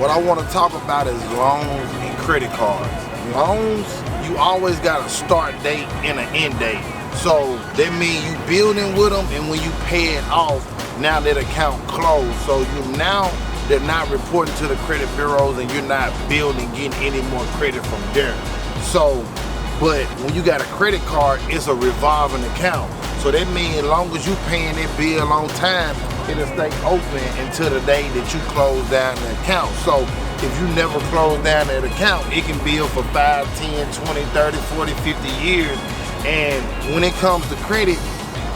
what I want to talk about is loans and credit cards. Loans, you always got a start date and an end date. So that means you building with them, and when you pay it off, now that account closed. So they're not reporting to the credit bureaus, and you're not building, getting any more credit from there. So, but when you got a credit card, it's a revolving account. So that means as long as you paying that bill on time, it'll stay open until the day that you close down the account. So if you never close down that account, it can build for 5, 10, 20, 30, 40, 50 years. And when it comes to credit,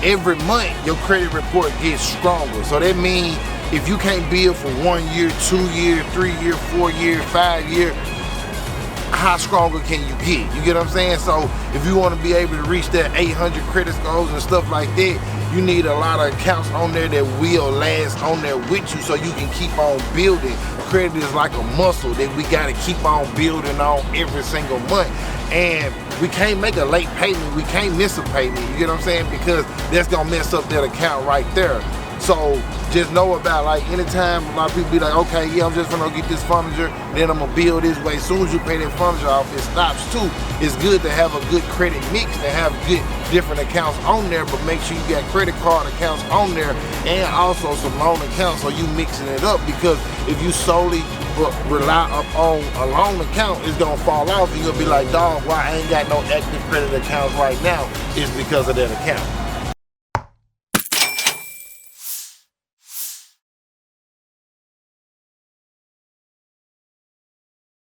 every month your credit report gets stronger. So that means if you can't build for 1 year, 2 years, 3 years, 4 years, 5 years, how stronger can you get? You get what I'm saying? So if you want to be able to reach that 800 credit scores and stuff like that, you need a lot of accounts on there that will last on there with you, so you can keep on building. Credit is like a muscle that we got to keep on building on every single month. And we can't make a late payment, we can't miss a payment, you get what I'm saying? Because that's gonna mess up that account right there. So just know about, like, anytime a lot of people be like, okay, yeah, I'm just gonna get this furniture, then I'm gonna build this way. As soon as you pay that furniture off, it stops too. It's good to have a good credit mix, to have good different accounts on there, but make sure you got credit card accounts on there and also some loan accounts, so you mixing it up. Because if you solely rely upon a loan account, it's gonna fall off, and you'll be like, dog, why I ain't got no active credit accounts right now? It's because of that account.